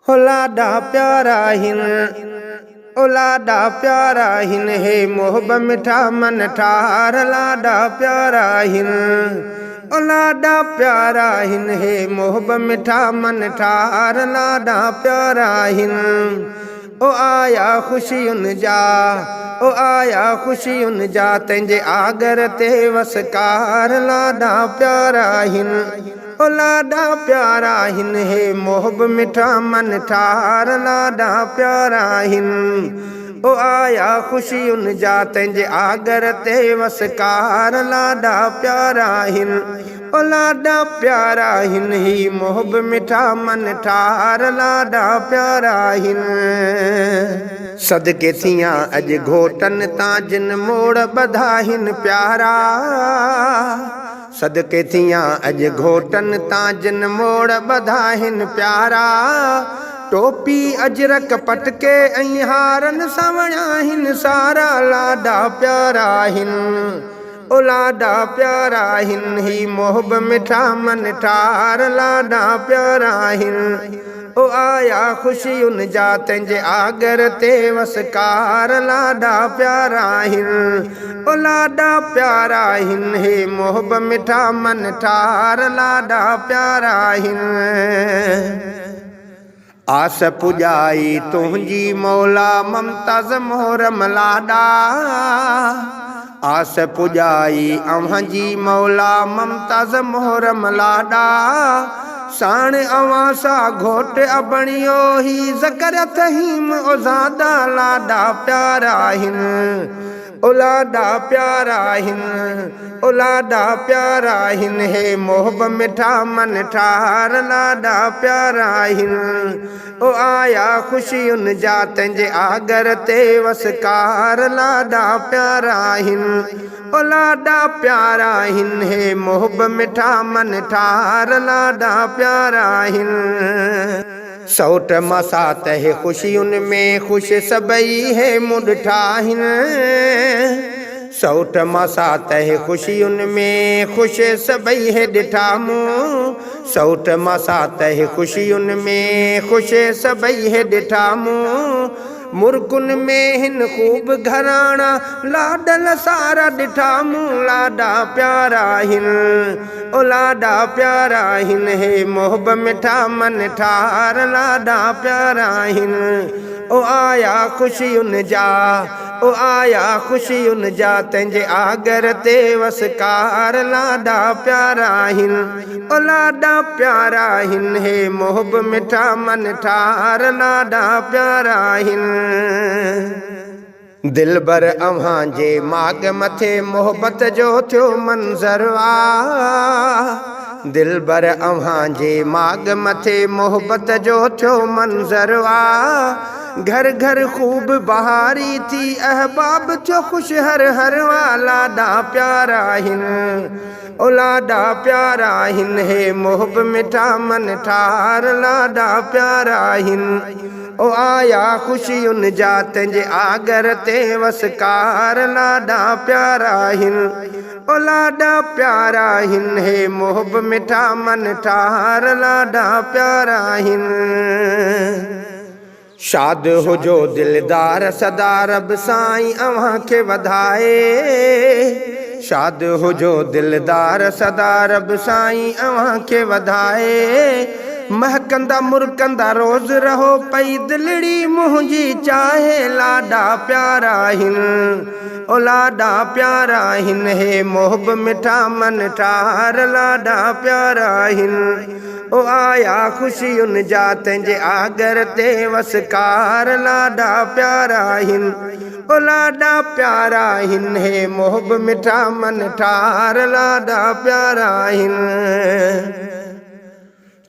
हो लाडा प्यारा हिन, ओ लाडा प्यारा हिन, हे मोहब मिठा मन ठार लाडा प्यारा हिन। ओ लाडा प्यारा हिन, हे मोहब मिठा मन ठार लाडा प्यारा हिन। ओ आया खुशियुन जा, ओ आया खुशियुन जा, तंहिंजे आगर ते वसकार लाडा प्यारा हिन। ओ लाडा प्यारा हिन, हे मोहब मिठा मन ठार लाडा प्यारा हिन। ओ आया खुशियुन जा, तंहिंजे आगर ते वसकार लाडा प्यारा हिन। ओ लाडा प्यारा हिन, ही मोहब मिठा मन ठार लाडा प्यारा हिन। सदके थियां अज घोटन तां जिन मोड़ बधा हिन प्यारा। सदके थियां अज घोटन तां जिन मोड़ बधा हिन प्यारा। टोपी अजरक पटके ऐं हारन सावणा हिन सारा लाडा प्यारा हिन। ओ लाडा प्यारा हिन, ही मोहब मिठा मन ठार लाडा प्यारा हिन। ओ आया खुशियुन जा, तंहिंजे आगर ते वसकार लाडा प्यारा हिन। ओ लाडा प्यारा हिन, हे मोहब मिठा मन ठार लाडा प्यारा हिन। आस पुॼाई तुंहिंजी मौला ममताज़ मोहरम लाडा। आस पुॼाई अव्हांजी मौला ममताज़ मोहरम लाडा। साण अव्हां सां घोट अबणियो ही ज़कर तहीम ओ ज़ादा लाडा प्यारा हिन। ओ लाडा प्यारा हिन, ओ लाडा प्यारा हिन, हे मोहब मिठा मन ठार लाडा प्यारा हिन। ओ आया खुशियुन जा, तंहिंजे आगर ते वसकार लाडा प्यारा हिन। ओ लाडा प्यारा हिन, हे मोहब मिठा मन ठार लाडा प्यारा हिन। सौट मसात है खुशियुन में खुश सबई है मुडठा हिन। सौट मसात है खुशियुन में खुश सबई है ॾिठा मूं। सौट मसात है खुशियुन में खुश सबई है ॾिठा मूं। मुर्कुन में हिन खूब घराना लाडल सारा ॾिठा मूं लाडा प्यारा हिन। ओ लाडा प्यारा हिन, हे मोहब मिठा मन ठार लाडा प्यारा हिन। ओ आया खुशियुन जा, ओ आया खुशियुन जा, तंहिंजे आगर ते वसकार लाडा प्यारा हिन। ओ लाडा प्यारा हिन, हे मोहब मिठा मन ठार लाडा प्यारा हिन। दिलबर अव्हां जे माग मथे मोहब्बत जो थियो मंज़र आ। दिलबर अव्हां जे माग मथे मोहब्बत जो थियो मंज़र आ। घर घर खूब बहारी थी अहबाब थियो खुश हर हर वा लाडा प्यारा हिन। ओ लाडा प्यारा हिन, हे मोहब मिठा मन ठार लाडा प्यारा हिन। ओ आया खुशियुन जा, तंहिंजे आगर ते वसकार लाडा प्यारा हिन। ओ लाडा प्यारा हिन, हे मोहब मिठा मन ठार लाडा प्यारा हिन। शाद हुजो दिलदार सदा रब साईं अव्हां खे वधाए। शाद हुजो दिलदार सदा रब साईं अव्हां खे वधाए। महकंदा मुरकंदा रोज़ रहो पई दिलड़ी मुंहिंजी चाहे लाडा प्यारा हिन। ओ लाडा प्यारा हिन, हे मोहब मिठा मन ठार लाडा प्यारा हिन। ओ आया खुशियुन जा, तंहिंजे आगर ते वसकार लाडा प्यारा हिन। ओ लाडा प्यारा हिन, हे मोहब मिठा मन ठार लाडा प्यारा हिन।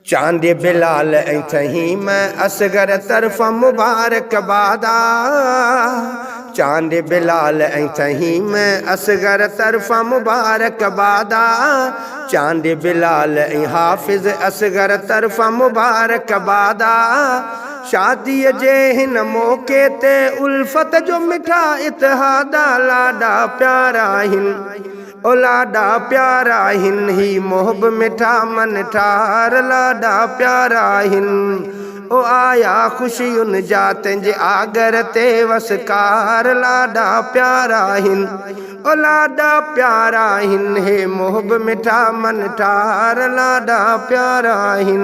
चांद बिलाल ऐं तहीम असगर तरफ़ मुबारक बादा। चांद बिलाल ऐं तहीम असगर तरफ़ मुबारक बादा। चांद बिलाल ऐं हाफ़िज़ असगर तरफ़ मुबारक बादा। शादीअ जे हिन मौक़े ते उल्फत जो मिठा इतिहादा लाडा प्यारा हिन। ओ लाडा प्यारा हिन, ही मोहब मिठा मन ठार लाडा प्यारा हिन। ओ आया खुशियुनि जा तंहिंजे आगर ते वसकार लाॾा प्यारा हिन ओ लाॾा प्यारा हिन हे मोहब मिठा मन ठार लाॾा प्यारा हिन।